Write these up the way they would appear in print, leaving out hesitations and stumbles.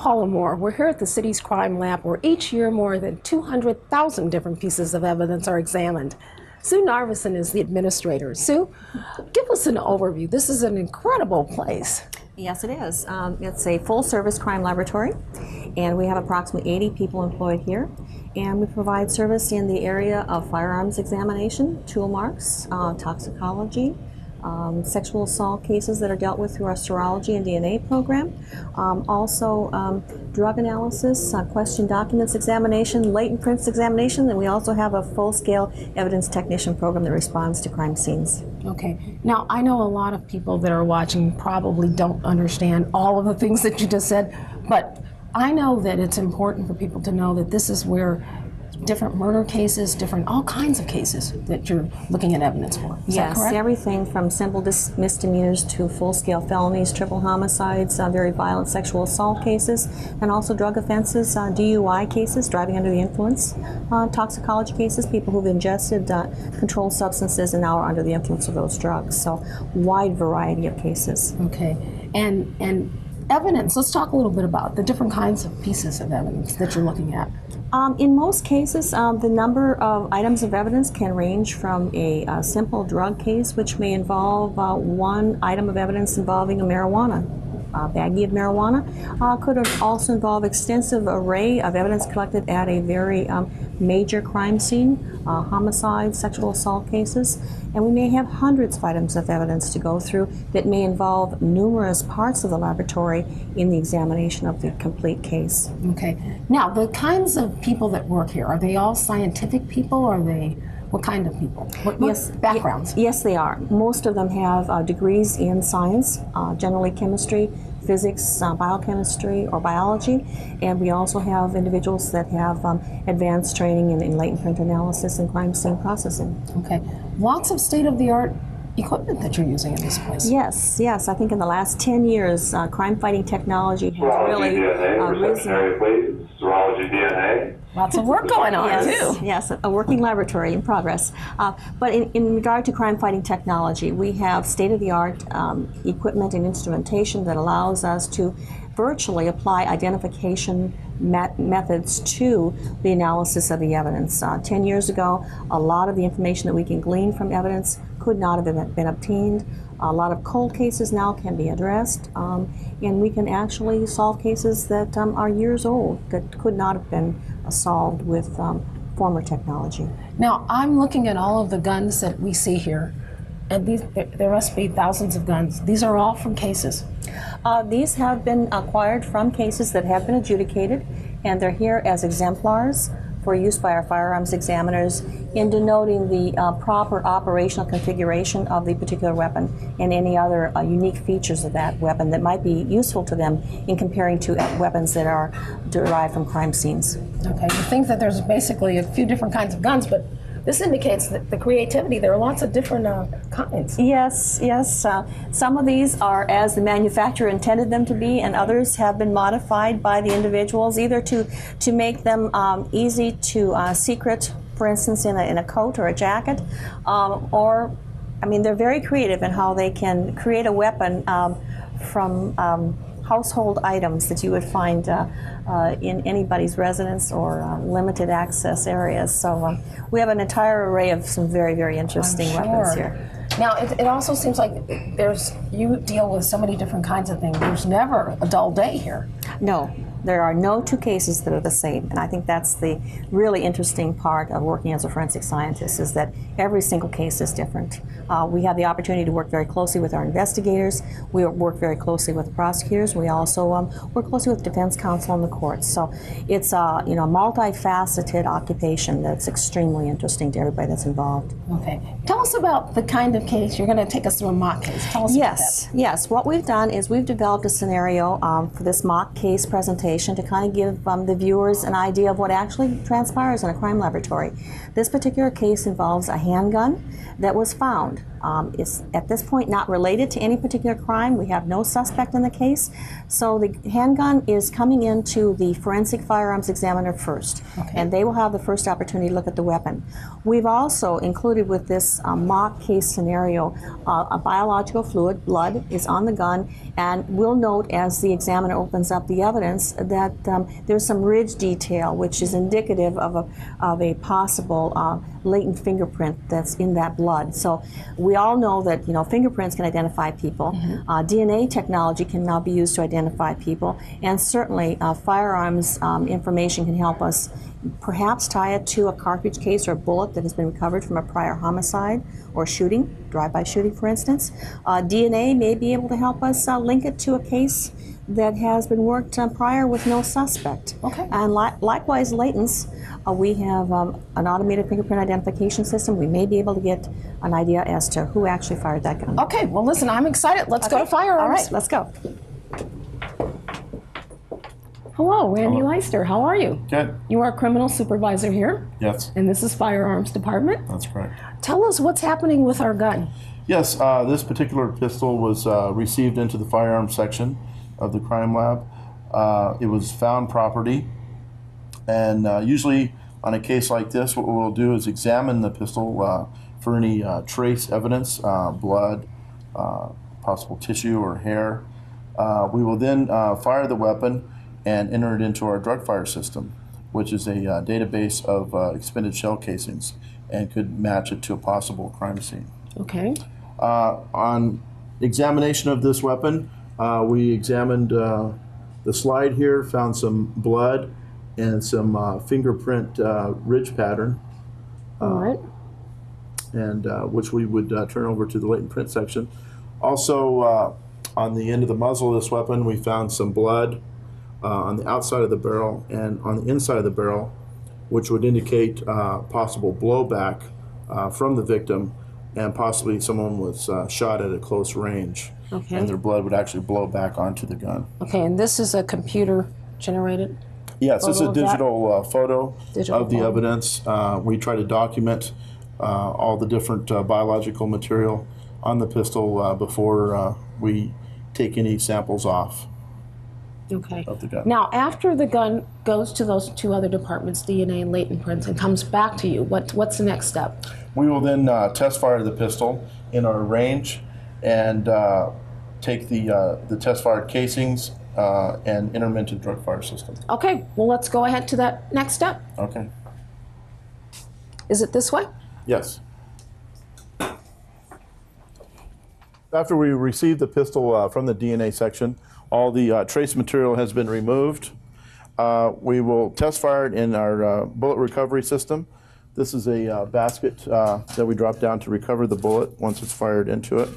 Paula Moore. We're here at the city's crime lab where each year more than 200,000 different pieces of evidence are examined. Sue Narveson is the administrator. Sue, give us an overview. This is an incredible place. Yes, it is. It's a full-service crime laboratory, and we have approximately 80 people employed here. And we provide service in the area of firearms examination, tool marks, toxicology, sexual assault cases that are dealt with through our serology and DNA program. Also drug analysis, question documents examination, latent prints examination, and we also have a full-scale evidence technician program that responds to crime scenes. Okay. Now, I know a lot of people that are watching probably don't understand all of the things that you just said, but I know that it's important for people to know that this is where different murder cases, all kinds of cases that you're looking at evidence for. Is that correct? Everything from simple misdemeanors to full-scale felonies, triple homicides, very violent sexual assault cases, and also drug offenses, DUI cases, driving under the influence, toxicology cases, people who've ingested controlled substances and now are under the influence of those drugs. So, wide variety of cases. Okay, and evidence, let's talk a little bit about the different kinds of pieces of evidence that you're looking at. In most cases, the number of items of evidence can range from a simple drug case, which may involve one item of evidence involving a baggie of marijuana, could also involve extensive array of evidence collected at a very major crime scene, homicide, sexual assault cases, and we may have hundreds of items of evidence to go through that may involve numerous parts of the laboratory in the examination of the complete case. Okay. Now, the kinds of people that work here, are they all scientific people, or are they, what kind of people? What backgrounds? Yes, they are. Most of them have degrees in science, generally chemistry, physics, biochemistry, or biology, and we also have individuals that have advanced training in latent print analysis and crime scene processing. Okay. Lots of state-of-the-art equipment that you're using in this place. Yes. I think in the last 10 years, crime-fighting technology has really risen. Serology DNA. Lots of work going on, too. Yes, a working laboratory in progress. But in regard to crime-fighting technology, we have state-of-the-art equipment and instrumentation that allows us to virtually apply identification methods to the analysis of the evidence. 10 years ago, a lot of the information that we can glean from evidence could not have been obtained. A lot of cold cases now can be addressed, and we can actually solve cases that are years old that could not have been solved with former technology. Now, I'm looking at all of the guns that we see here, and there must be thousands of guns. These are all from cases. These have been acquired from cases that have been adjudicated, and they're here as exemplars for use by our firearms examiners in denoting the proper operational configuration of the particular weapon and any other unique features of that weapon that might be useful to them in comparing to weapons that are derived from crime scenes. Okay, you think that there's basically a few different kinds of guns, but this indicates that the creativity, there are lots of different kinds. Yes. Some of these are as the manufacturer intended them to be, and others have been modified by the individuals, either to make them easy to secret, for instance, in a coat or a jacket, or, I mean, they're very creative in how they can create a weapon from household items that you would find in anybody's residence or limited access areas. So we have an entire array of some very, very interesting weapons here. Now, it also seems like you deal with so many different kinds of things. There's never a dull day here. No. There are no two cases that are the same, and I think that's the really interesting part of working as a forensic scientist, is that every single case is different. We have the opportunity to work very closely with our investigators. We work very closely with the prosecutors. We also work closely with defense counsel and the courts. So it's a multifaceted occupation that's extremely interesting to everybody that's involved. Okay. Tell us about the kind of case. You're going to take us through a mock case. Tell us about that. Yes. What we've done is we've developed a scenario for this mock case presentation to kind of give the viewers an idea of what actually transpires in a crime laboratory. This particular case involves a handgun that was found. It's at this point not related to any particular crime. We have no suspect in the case. So the handgun is coming into the forensic firearms examiner first, and they will have the first opportunity to look at the weapon. We've also included with this mock case scenario a biological fluid, blood, is on the gun, and we'll note as the examiner opens up the evidence that there's some ridge detail, which is indicative of a possible latent fingerprint that's in that blood. So we all know that fingerprints can identify people. DNA technology can now be used to identify people, and certainly firearms information can help us perhaps tie it to a cartridge case or a bullet that has been recovered from a prior homicide or shooting, drive-by shooting, for instance. DNA may be able to help us link it to a case that has been worked prior with no suspect. Okay. And likewise, latents. We have an automated fingerprint identification system. We may be able to get an idea as to who actually fired that gun. Okay, well listen, I'm excited. Let's go to firearms. All right, let's go. Hello, Randy Leister. How are you? Good. You are a criminal supervisor here, Yes, and this is Firearms Department. that's correct. Tell us what's happening with our gun. Yes, this particular pistol was received into the Firearms Section of the crime lab. It was found property, and usually on a case like this, what we'll do is examine the pistol for any trace evidence, blood, possible tissue or hair. We will then fire the weapon and enter it into our drug fire system, which is a database of expended shell casings, and could match it to a possible crime scene. Okay. On examination of this weapon, we examined the slide here, found some blood and some fingerprint ridge pattern, All right. and which we would turn over to the latent print section. Also, on the end of the muzzle of this weapon, we found some blood on the outside of the barrel and on the inside of the barrel, which would indicate possible blowback from the victim, and possibly someone was shot at a close range, Okay. and their blood would actually blow back onto the gun. Okay, and this is a computer generated? Yes, it's Photo a of that? digital photo Digital of the photo. evidence. We try to document all the different biological material on the pistol before we take any samples off Okay. of the gun. Now, after the gun goes to those two other departments, DNA and latent prints, and comes back to you, what's the next step? We will then test fire the pistol in our range and take the test fired casings and enter them into the drug fire system. Okay, well, let's go ahead to that next step. Okay. Is it this way? Yes. After we receive the pistol from the DNA section, all the trace material has been removed. We will test fire it in our bullet recovery system. This is a basket that we drop down to recover the bullet once it's fired into it.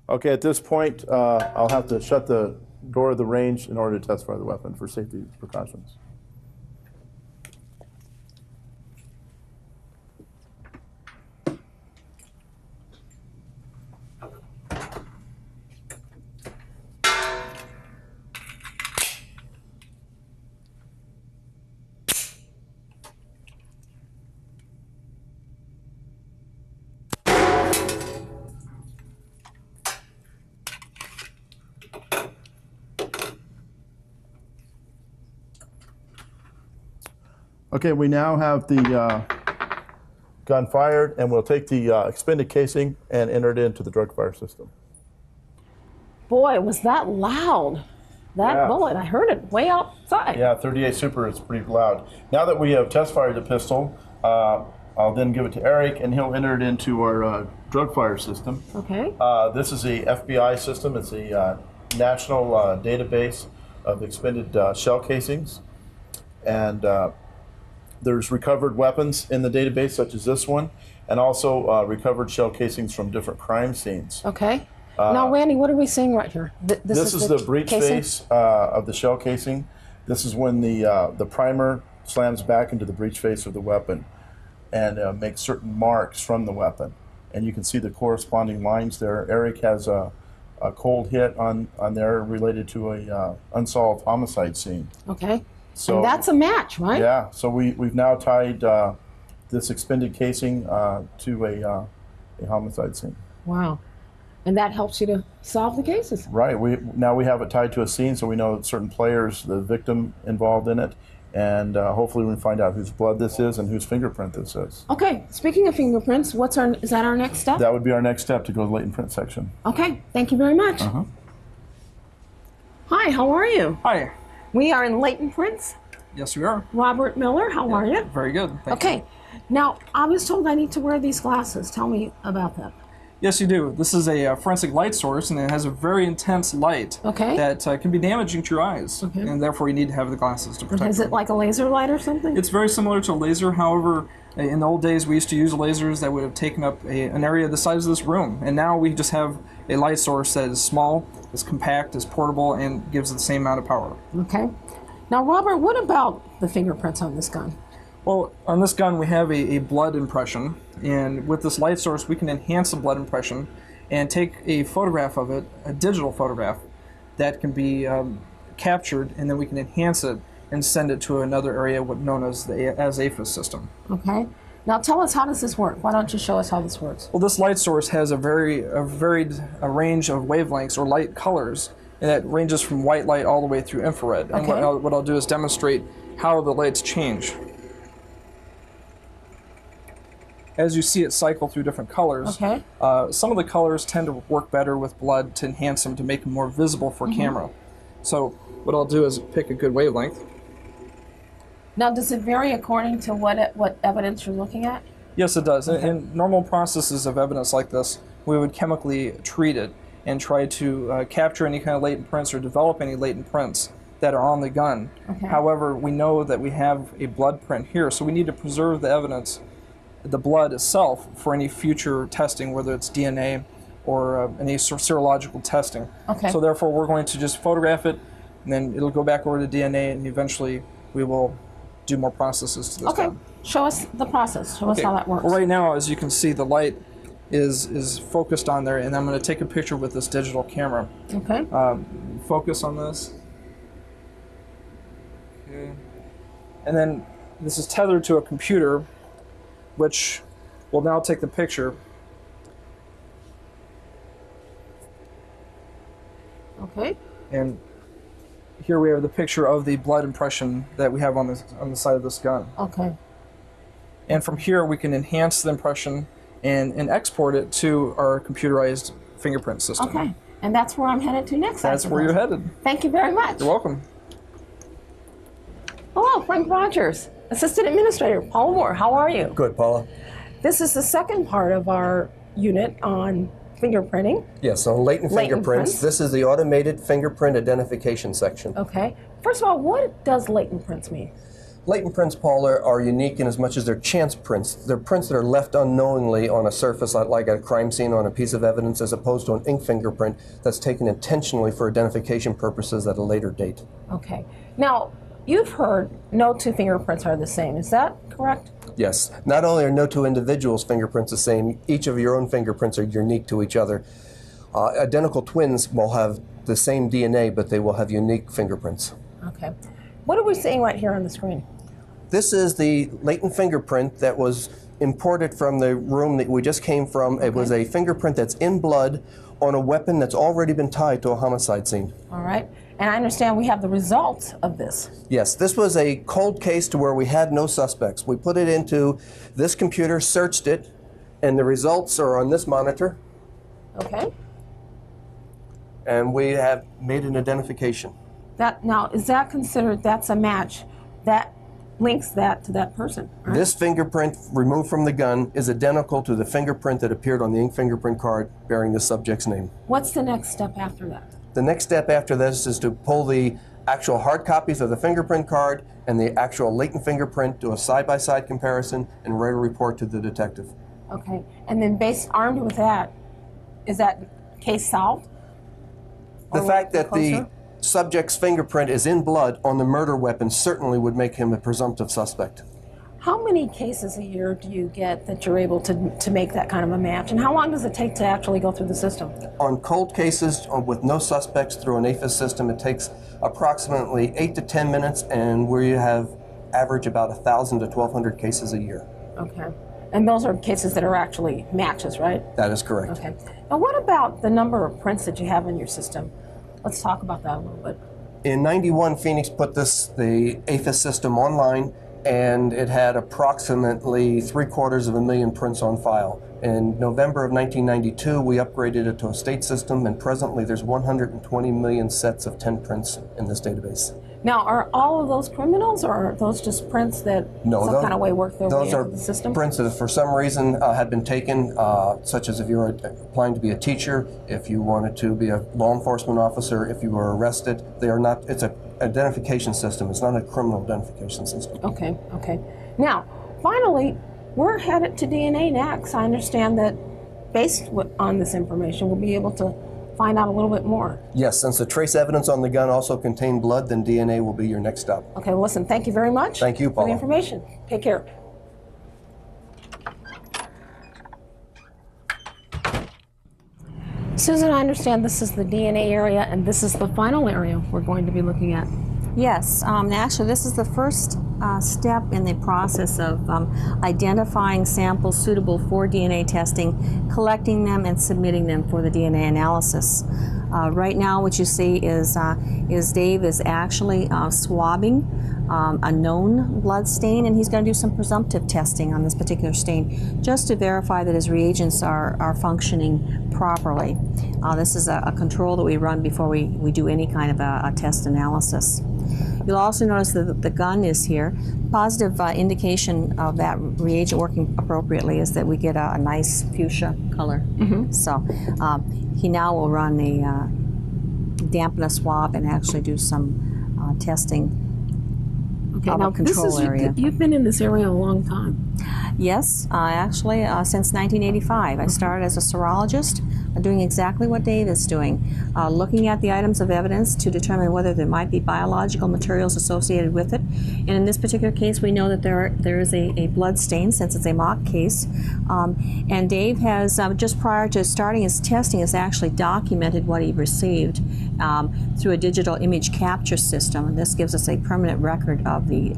Okay, at this point, I'll have to shut the door of the range in order to test fire the weapon for safety precautions. Okay, we now have the gun fired, and we'll take the expended casing and enter it into the drug fire system. Boy, was that loud. That Yeah. bullet, I heard it way outside. Yeah, 38 Super is pretty loud. Now that we have test fired the pistol, I'll then give it to Eric, and he'll enter it into our drug fire system. Okay. This is a FBI system. It's a national database of expended shell casings, and there's recovered weapons in the database, such as this one, and also recovered shell casings from different crime scenes. Okay. Now, Randy, what are we seeing right here? This is the breech casing? face of the shell casing. This is when the primer slams back into the breech face of the weapon and makes certain marks from the weapon. And you can see the corresponding lines there. Eric has a cold hit on there related to a unsolved homicide scene. Okay. So And that's a match, right? yeah, so we've now tied this expended casing to a homicide scene. Wow. And that helps you to solve the cases. Right. Now we have it tied to a scene, so we know certain players, the victim involved in it, and hopefully we can find out whose blood this is and whose fingerprint this is. Okay, speaking of fingerprints, is that our next step? That would be our next step, to go to the latent print section. Okay, thank you very much. Hi, how are you? Hi. We are in latent prints. Yes, we are. Robert Miller, how are you? Very good. Thank you. Okay, now I was told I need to wear these glasses. Tell me about that. Yes, you do. This is a forensic light source, and it has a very intense light that can be damaging to your eyes, and therefore you need to have the glasses to protect Is them. it like a laser light or something? It's very similar to a laser. However, in the old days, we used to use lasers that would have taken up an area the size of this room, and now we just have a light source that is small, is compact, is portable, and gives the same amount of power. Okay. Now, Robert, what about the fingerprints on this gun? Well, on this gun, we have a blood impression, and with this light source, we can enhance the blood impression and take a photograph of it, a digital photograph, that can be captured, and then we can enhance it and send it to another area known as the APHIS system. Okay. Now, tell us, how does this work? Why don't you show us how this works? Well, this light source has a varied range of wavelengths or light colors, and that ranges from white light all the way through infrared. Okay. And what I'll do is demonstrate how the lights change. As you see it cycle through different colors, some of the colors tend to work better with blood to enhance them, to make them more visible for camera. So what I'll do is pick a good wavelength. Now, does it vary according to what evidence you're looking at? Yes, it does. In normal processes of evidence like this, we would chemically treat it and try to capture any kind of latent prints or develop any latent prints that are on the gun. However, we know that we have a blood print here, so we need to preserve the evidence, the blood itself, for any future testing, whether it's DNA or any serological testing. So therefore, we're going to just photograph it, and then it'll go back over to DNA, and eventually we will do more processes to this gun. Show us the process. Show us how that works. Well, right now, as you can see, the light is focused on there, and I'm going to take a picture with this digital camera. Okay. Focus on this. Okay. And then this is tethered to a computer, which will now take the picture. Okay. And here we have the picture of the blood impression that we have on the side of this gun. Okay. And from here we can enhance the impression and export it to our computerized fingerprint system. Okay. And that's where I'm headed to next. That's where you're headed. Thank you very much. You're welcome. Hello, Frank Rogers, Assistant Administrator. Paula Moore, how are you? Good, Paula. This is the second part of our unit on fingerprinting. Yes, on latent Latent fingerprints. prints. This is the automated fingerprint identification section. Okay. First of all, what does latent prints mean? Latent prints, Paula, are unique in as much as they're chance prints. They're prints that are left unknowingly on a surface, like a crime scene on a piece of evidence, as opposed to an ink fingerprint that's taken intentionally for identification purposes at a later date. Okay. Now, you've heard no two fingerprints are the same. Is that correct? Yes. Not only are no two individuals' fingerprints the same, each of your own fingerprints are unique to each other. Identical twins will have the same DNA, but they will have unique fingerprints. Okay. What are we seeing right here on the screen? This is the latent fingerprint that was imported from the room that we just came from. It was a fingerprint that's in blood on a weapon that's already been tied to a homicide scene. All right. And I understand we have the results of this. Yes, this was a cold case to where we had no suspects. We put it into this computer, searched it, and the results are on this monitor. Okay. And we have made an identification. Now, is that considered, that's a match? That links that to that person, right? This fingerprint removed from the gun is identical to the fingerprint that appeared on the ink fingerprint card bearing the subject's name. What's the next step after that? The next step after this is to pull the actual hard copies of the fingerprint card and the actual latent fingerprint, do a side-by-side comparison, and write a report to the detective. Okay. And then armed with that, is that case solved? The Or fact that the closer? subject's fingerprint is in blood on the murder weapon certainly would make him a presumptive suspect. How many cases a year do you get that you're able to make that kind of a match? And how long does it take to actually go through the system? On cold cases with no suspects through an APHIS system, it takes approximately 8 to 10 minutes, and we have average about 1,000 to 1,200 cases a year. Okay. And those are cases that are actually matches, right? That is correct. Okay. Now, what about the number of prints that you have in your system? Let's talk about that a little bit. In '91, Phoenix put the APHIS system online, and it had approximately 750,000 prints on file. In November of 1992, we upgraded it to a state system, and presently there's 120 million sets of 10 prints in this database. Now, are all of those criminals, or are those just prints that some kind of way work their way into the system? Those are prints that for some reason had been taken, such as if you were applying to be a teacher, if you wanted to be a law enforcement officer, if you were arrested. They are not, it's an identification system. It's not a criminal identification system. Okay, okay. Now, finally, we're headed to DNA next. I understand that based on this information, we'll be able to find out a little bit more. Yes, since the trace evidence on the gun also contained blood, then DNA will be your next stop. Okay, well, listen, thank you very much. Thank you, for Paula. the information. Take care. Susan, I understand this is the DNA area, and this is the final area we're going to be looking at. Yes, actually this is the first step in the process of identifying samples suitable for DNA testing, collecting them, and submitting them for the DNA analysis. Right now what you see is Dave is actually swabbing a known blood stain, and he's going to do some presumptive testing on this particular stain just to verify that his reagents are functioning properly. This is a control that we run before we do any kind of a test analysis. You'll also notice that the gun is here. Positive indication of that reagent working appropriately is that we get a nice fuchsia color. So he now will run a dampen a swab and actually do some testing. Okay, of now a control area. You've been in this area a long time. Yes, actually since 1985. I started as a serologist, doing exactly what Dave is doing, looking at the items of evidence to determine whether there might be biological materials associated with it. And in this particular case, we know that there is a blood stain, since it's a mock case. And Dave has, just prior to starting his testing, has actually documented what he received through a digital image capture system. And this gives us a permanent record of the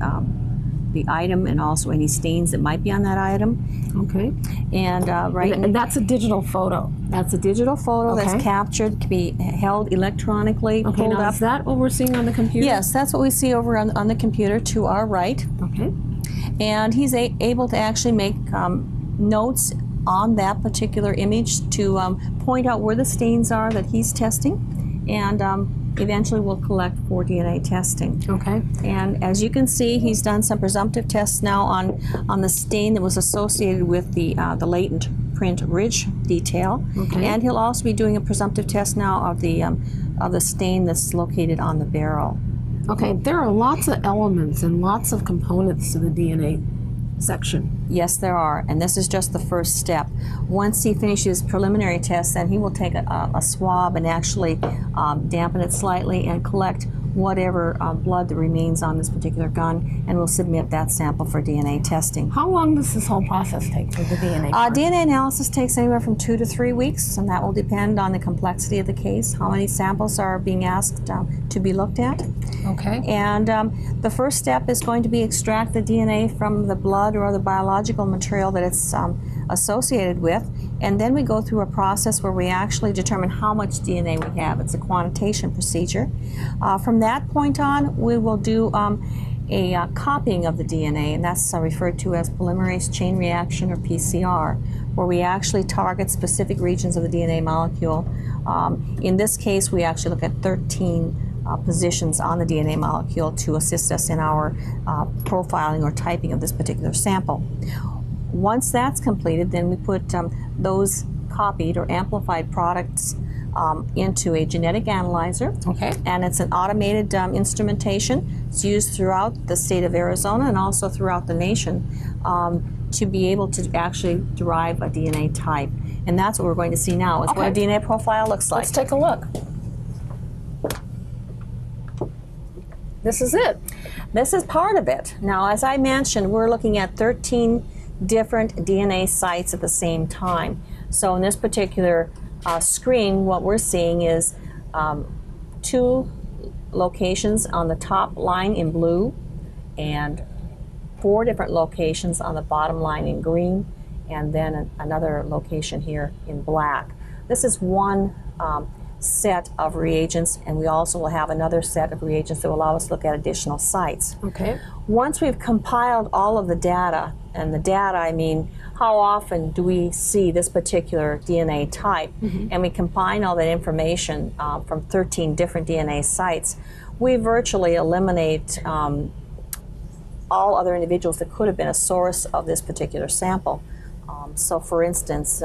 item and also any stains that might be on that item. Okay. And and that's a digital photo. That's a digital photo that's captured, can be held electronically, Okay, pulled now up. is that what we're seeing on the computer? Yes, that's what we see over on the computer to our right. Okay. And he's able to actually make notes on that particular image to point out where the stains are that he's testing, and eventually we'll collect for DNA testing. Okay. And as you can see, he's done some presumptive tests now on the stain that was associated with the latent print ridge detail. Okay. And he'll also be doing a presumptive test now of the stain that's located on the barrel. Okay, there are lots of elements and lots of components to the DNA section. Yes, there are, and this is just the first step. Once he finishes preliminary tests, then he will take a swab and actually dampen it slightly and collect whatever blood that remains on this particular gun, and we'll submit that sample for DNA testing. How long does this whole process take for the DNA? part? DNA analysis takes anywhere from 2 to 3 weeks, and that will depend on the complexity of the case, how many samples are being asked to be looked at. Okay. And the first step is going to be extract the DNA from the blood or the biological material that it's associated with, and then we go through a process where we actually determine how much DNA we have. It's a quantitation procedure. From that point on, we will do a copying of the DNA, and that's referred to as polymerase chain reaction, or PCR, where we actually target specific regions of the DNA molecule. In this case, we actually look at 13 positions on the DNA molecule to assist us in our profiling or typing of this particular sample. Once that's completed, then we put those copied or amplified products into a genetic analyzer. Okay. And it's an automated instrumentation. It's used throughout the state of Arizona and also throughout the nation to be able to actually derive a DNA type. And that's what we're going to see now, is what a DNA profile looks like. Let's take a look. This is it. This is part of it. Now, as I mentioned, we're looking at 13 different DNA sites at the same time. So in this particular screen, what we're seeing is 2 locations on the top line in blue and 4 different locations on the bottom line in green. and then another location here in black. This is one set of reagents, and we also will have another set of reagents that will allow us to look at additional sites. Okay. Once we've compiled all of the data, and the data, I mean, how often do we see this particular DNA type, and we combine all that information from 13 different DNA sites, we virtually eliminate all other individuals that could have been a source of this particular sample. So for instance,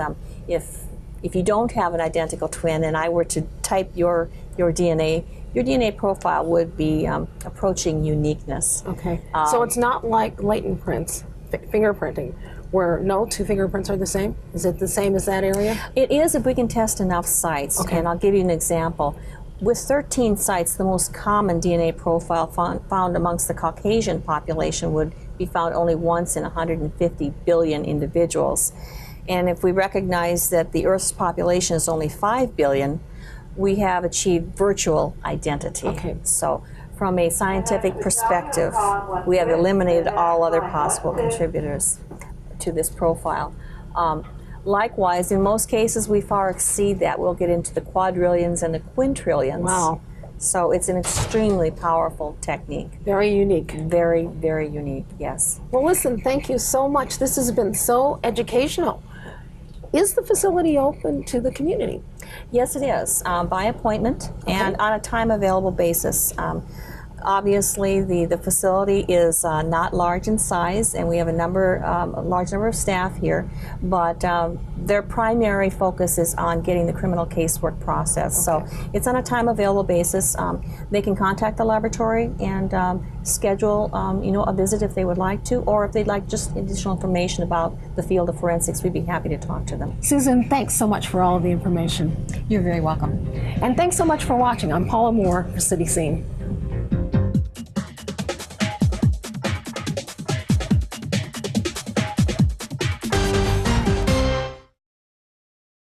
if you don't have an identical twin and I were to type your DNA profile would be approaching uniqueness. Okay. So it's not like latent prints, fingerprinting, where no two fingerprints are the same? Is it the same as that area? It is if we can test enough sites. Okay. And I'll give you an example. With 13 sites, the most common DNA profile found amongst the Caucasian population would be found only once in 150 billion individuals. And if we recognize that the Earth's population is only 5 billion, we have achieved virtual identity. Okay. So from a scientific perspective, we have eliminated all other possible contributors to this profile. Likewise, in most cases, we far exceed that. We'll get into the quadrillions and the quintillions. Wow. So it's an extremely powerful technique. Very unique. Very, very unique, yes. Well, listen, thank you so much. This has been so educational. Is the facility open to the community? Yes, it is, by appointment and on a time available basis. Obviously, the facility is not large in size, and we have a large number of staff here, but their primary focus is on getting the criminal casework process. So it's on a time available basis. They can contact the laboratory and schedule a visit if they would like to, or if they'd like just additional information about the field of forensics, we'd be happy to talk to them. Susan, thanks so much for all of the information. You're very welcome. And thanks so much for watching. I'm Paula Moore for City Scene.